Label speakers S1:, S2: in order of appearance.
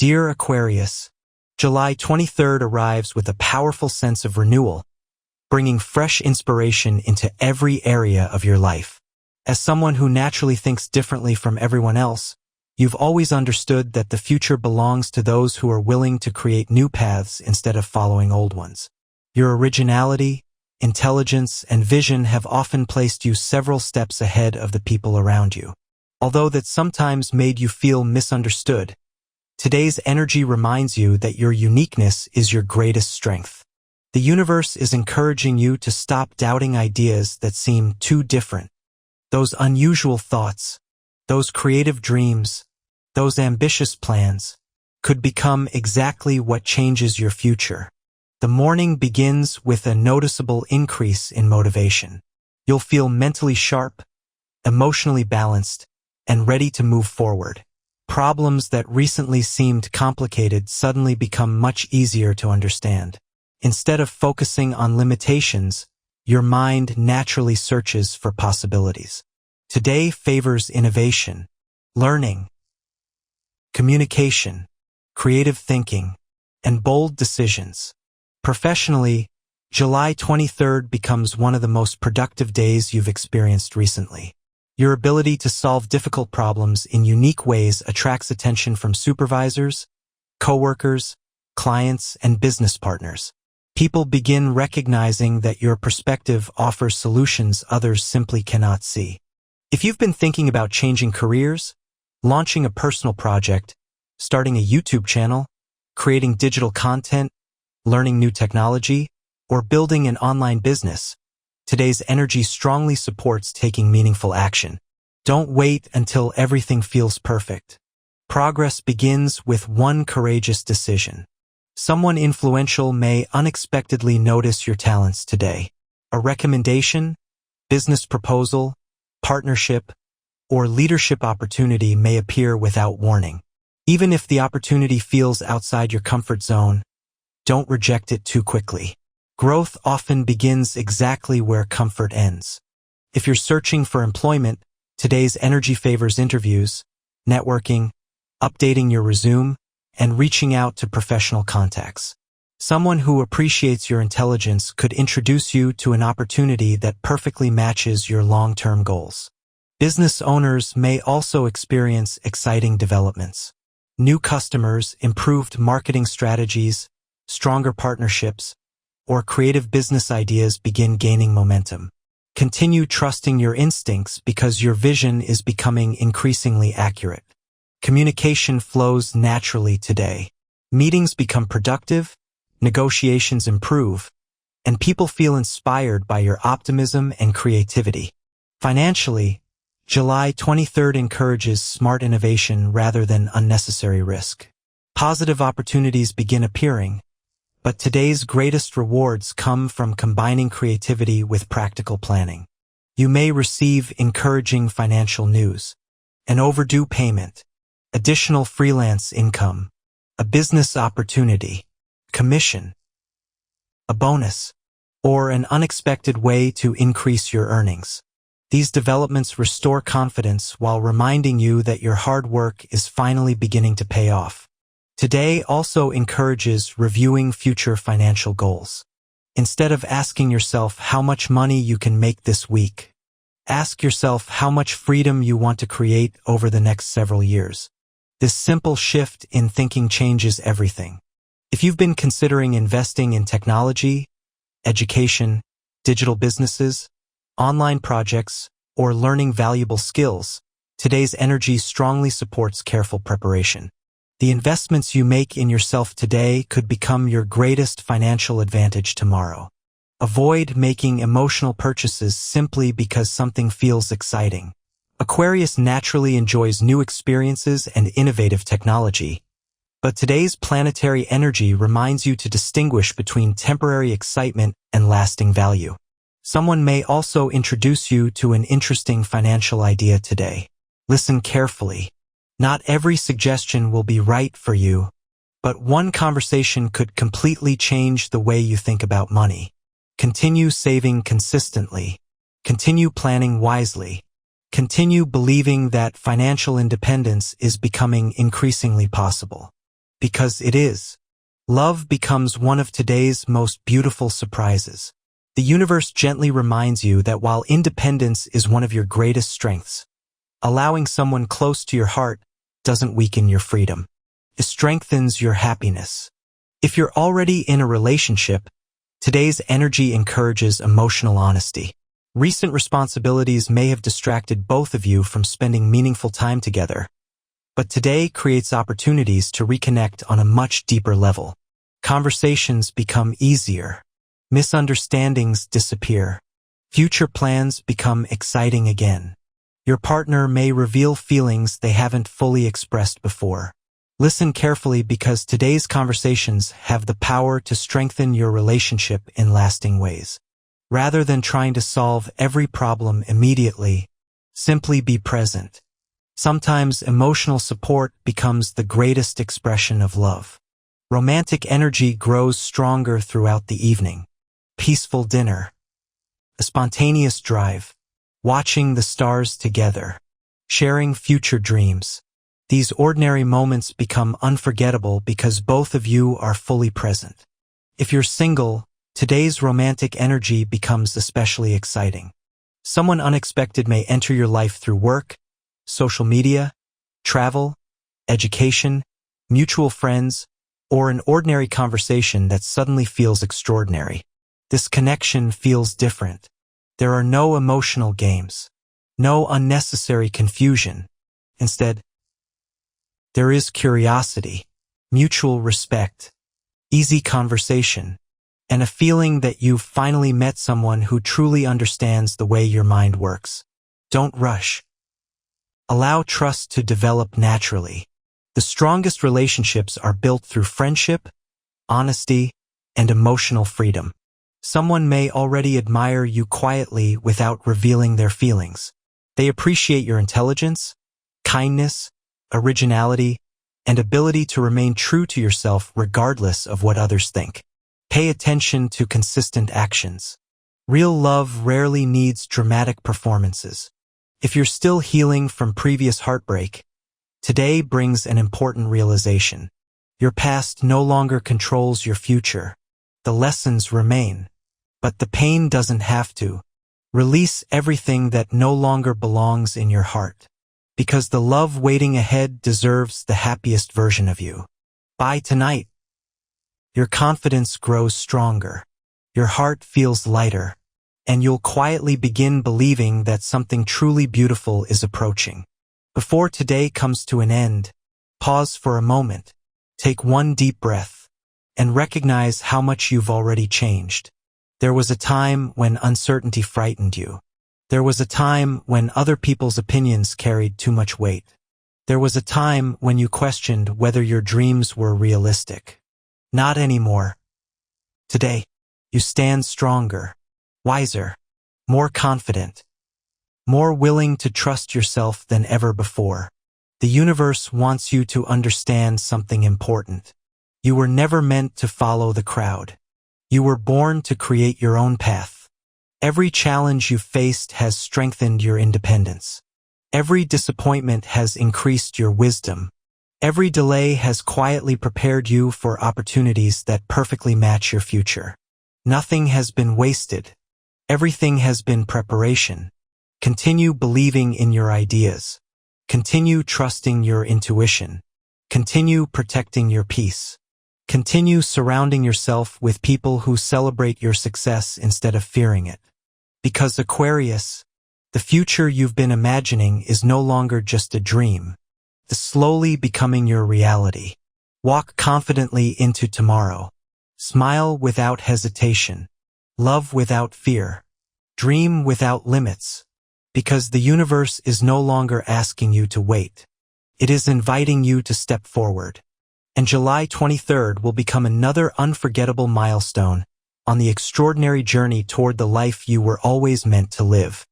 S1: Dear Aquarius, July 23rd arrives with a powerful sense of renewal, bringing fresh inspiration into every area of your life. As someone who naturally thinks differently from everyone else, you've always understood that the future belongs to those who are willing to create new paths instead of following old ones. Your originality, intelligence, and vision have often placed you several steps ahead of the people around you. Although that sometimes made you feel misunderstood, today's energy reminds you that your uniqueness is your greatest strength. The universe is encouraging you to stop doubting ideas that seem too different. Those unusual thoughts, those creative dreams, those ambitious plans could become exactly what changes your future. The morning begins with a noticeable increase in motivation. You'll feel mentally sharp, emotionally balanced, and ready to move forward. Problems that recently seemed complicated suddenly become much easier to understand. Instead of focusing on limitations, your mind naturally searches for possibilities. Today favors innovation, learning, communication, creative thinking, and bold decisions. Professionally, July 23rd becomes one of the most productive days you've experienced recently. Your ability to solve difficult problems in unique ways attracts attention from supervisors, coworkers, clients, and business partners. People begin recognizing that your perspective offers solutions others simply cannot see. If you've been thinking about changing careers, launching a personal project, starting a YouTube channel, creating digital content, learning new technology, or building an online business, today's energy strongly supports taking meaningful action. Don't wait until everything feels perfect. Progress begins with one courageous decision. Someone influential may unexpectedly notice your talents today. A recommendation, business proposal, partnership, or leadership opportunity may appear without warning. Even if the opportunity feels outside your comfort zone, don't reject it too quickly. Growth often begins exactly where comfort ends. If you're searching for employment, today's energy favors interviews, networking, updating your resume, and reaching out to professional contacts. Someone who appreciates your intelligence could introduce you to an opportunity that perfectly matches your long-term goals. Business owners may also experience exciting developments. New customers, improved marketing strategies, stronger partnerships, or creative business ideas begin gaining momentum. Continue trusting your instincts because your vision is becoming increasingly accurate. Communication flows naturally today. Meetings become productive, negotiations improve, and people feel inspired by your optimism and creativity. Financially, July 23rd encourages smart innovation rather than unnecessary risk. Positive opportunities begin appearing, but today's greatest rewards come from combining creativity with practical planning. You may receive encouraging financial news, an overdue payment, additional freelance income, a business opportunity, commission, a bonus, or an unexpected way to increase your earnings. These developments restore confidence while reminding you that your hard work is finally beginning to pay off. Today also encourages reviewing future financial goals. Instead of asking yourself how much money you can make this week, ask yourself how much freedom you want to create over the next several years. This simple shift in thinking changes everything. If you've been considering investing in technology, education, digital businesses, online projects, or learning valuable skills, today's energy strongly supports careful preparation. The investments you make in yourself today could become your greatest financial advantage tomorrow. Avoid making emotional purchases simply because something feels exciting. Aquarius naturally enjoys new experiences and innovative technology, but today's planetary energy reminds you to distinguish between temporary excitement and lasting value. Someone may also introduce you to an interesting financial idea today. Listen carefully. Not every suggestion will be right for you, but one conversation could completely change the way you think about money. Continue saving consistently. Continue planning wisely. Continue believing that financial independence is becoming increasingly possible. because it is. Love becomes one of today's most beautiful surprises. The universe gently reminds you that while independence is one of your greatest strengths, allowing someone close to your heart doesn't weaken your freedom. It strengthens your happiness. If you're already in a relationship, today's energy encourages emotional honesty. Recent responsibilities may have distracted both of you from spending meaningful time together, but today creates opportunities to reconnect on a much deeper level. Conversations become easier. Misunderstandings disappear. Future plans become exciting again. Your partner may reveal feelings they haven't fully expressed before. Listen carefully because today's conversations have the power to strengthen your relationship in lasting ways. Rather than trying to solve every problem immediately, simply be present. Sometimes emotional support becomes the greatest expression of love. Romantic energy grows stronger throughout the evening. Peaceful dinner. A spontaneous drive. Watching the stars together. Sharing future dreams. These ordinary moments become unforgettable because both of you are fully present. If you're single, today's romantic energy becomes especially exciting. Someone unexpected may enter your life through work, social media, travel, education, mutual friends, or an ordinary conversation that suddenly feels extraordinary. This connection feels different. There are no emotional games, no unnecessary confusion. Instead, there is curiosity, mutual respect, easy conversation, and a feeling that you've finally met someone who truly understands the way your mind works. Don't rush. Allow trust to develop naturally. The strongest relationships are built through friendship, honesty, and emotional freedom. Someone may already admire you quietly without revealing their feelings. They appreciate your intelligence, kindness, originality, and ability to remain true to yourself regardless of what others think. Pay attention to consistent actions. Real love rarely needs dramatic performances. If you're still healing from previous heartbreak, today brings an important realization. Your past no longer controls your future. The lessons remain, but the pain doesn't have to. Release everything that no longer belongs in your heart, because the love waiting ahead deserves the happiest version of you. By tonight, your confidence grows stronger, your heart feels lighter, and you'll quietly begin believing that something truly beautiful is approaching. Before today comes to an end, pause for a moment, take one deep breath, and recognize how much you've already changed. There was a time when uncertainty frightened you. There was a time when other people's opinions carried too much weight. There was a time when you questioned whether your dreams were realistic. Not anymore. Today, you stand stronger, wiser, more confident, more willing to trust yourself than ever before. The universe wants you to understand something important. You were never meant to follow the crowd. You were born to create your own path. Every challenge you faced has strengthened your independence. Every disappointment has increased your wisdom. Every delay has quietly prepared you for opportunities that perfectly match your future. Nothing has been wasted. Everything has been preparation. Continue believing in your ideas. Continue trusting your intuition. Continue protecting your peace. Continue surrounding yourself with people who celebrate your success instead of fearing it. Because Aquarius, the future you've been imagining is no longer just a dream. It's slowly becoming your reality. Walk confidently into tomorrow. Smile without hesitation. Love without fear. Dream without limits. Because the universe is no longer asking you to wait. It is inviting you to step forward. And July 23rd will become another unforgettable milestone on the extraordinary journey toward the life you were always meant to live.